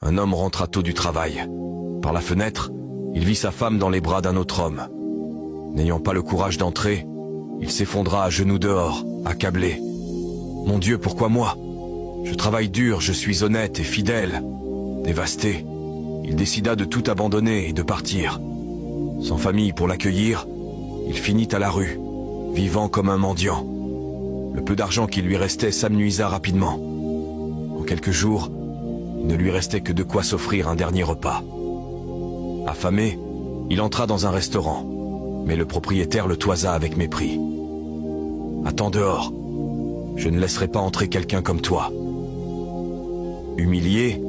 Un homme rentra tôt du travail. Par la fenêtre, il vit sa femme dans les bras d'un autre homme. N'ayant pas le courage d'entrer, il s'effondra à genoux dehors, accablé. « Mon Dieu, pourquoi moi? Je travaille dur, je suis honnête et fidèle. » Dévasté, il décida de tout abandonner et de partir. Sans famille pour l'accueillir, il finit à la rue, vivant comme un mendiant. Le peu d'argent qui lui restait s'amenuisa rapidement. En quelques jours, il ne lui restait que de quoi s'offrir un dernier repas. Affamé, il entra dans un restaurant, mais le propriétaire le toisa avec mépris. « Attends dehors, je ne laisserai pas entrer quelqu'un comme toi. » Humilié,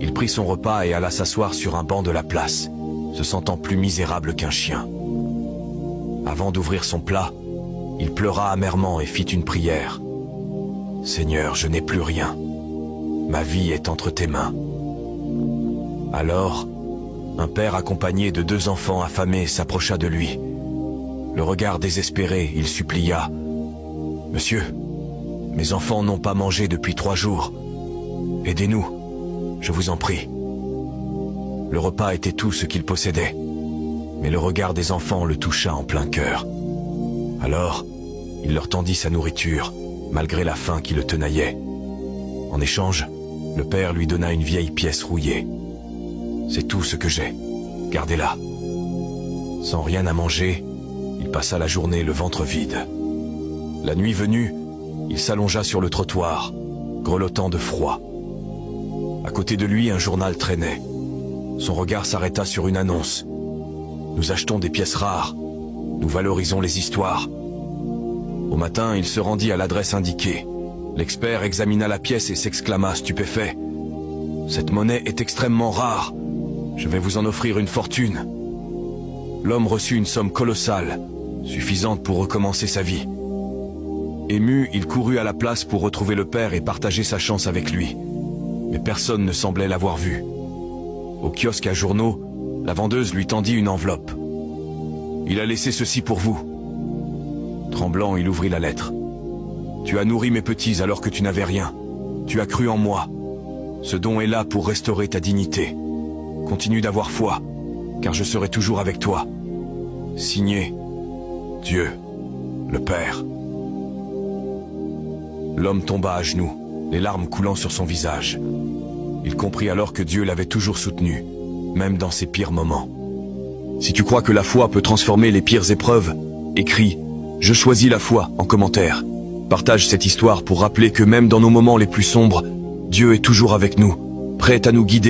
il prit son repas et alla s'asseoir sur un banc de la place, se sentant plus misérable qu'un chien. Avant d'ouvrir son plat, il pleura amèrement et fit une prière. « Seigneur, je n'ai plus rien. Ma vie est entre tes mains. » Alors, un père accompagné de 2 enfants affamés s'approcha de lui. Le regard désespéré, il supplia. « Monsieur, mes enfants n'ont pas mangé depuis 3 jours. Aidez-nous, je vous en prie. » Le repas était tout ce qu'il possédait, mais le regard des enfants le toucha en plein cœur. Alors, il leur tendit sa nourriture, malgré la faim qui le tenaillait. En échange, le père lui donna une vieille pièce rouillée. « C'est tout ce que j'ai, gardez-la. » Sans rien à manger, il passa la journée le ventre vide. La nuit venue, il s'allongea sur le trottoir, grelottant de froid. À côté de lui, un journal traînait. Son regard s'arrêta sur une annonce. « Nous achetons des pièces rares. Nous valorisons les histoires. » Au matin, il se rendit à l'adresse indiquée. L'expert examina la pièce et s'exclama stupéfait. « Cette monnaie est extrêmement rare. Je vais vous en offrir une fortune. » L'homme reçut une somme colossale, suffisante pour recommencer sa vie. Ému, il courut à la place pour retrouver le père et partager sa chance avec lui. Mais personne ne semblait l'avoir vu. Au kiosque à journaux, la vendeuse lui tendit une enveloppe. « Il a laissé ceci pour vous. » Tremblant, il ouvrit la lettre. « Tu as nourri mes petits alors que tu n'avais rien. Tu as cru en moi. Ce don est là pour restaurer ta dignité. Continue d'avoir foi, car je serai toujours avec toi. Signé, Dieu, le Père. » L'homme tomba à genoux, les larmes coulant sur son visage. Il comprit alors que Dieu l'avait toujours soutenu, même dans ses pires moments. Si tu crois que la foi peut transformer les pires épreuves, écris « Je choisis la foi » en commentaire. Partage cette histoire pour rappeler que même dans nos moments les plus sombres, Dieu est toujours avec nous, prêt à nous guider.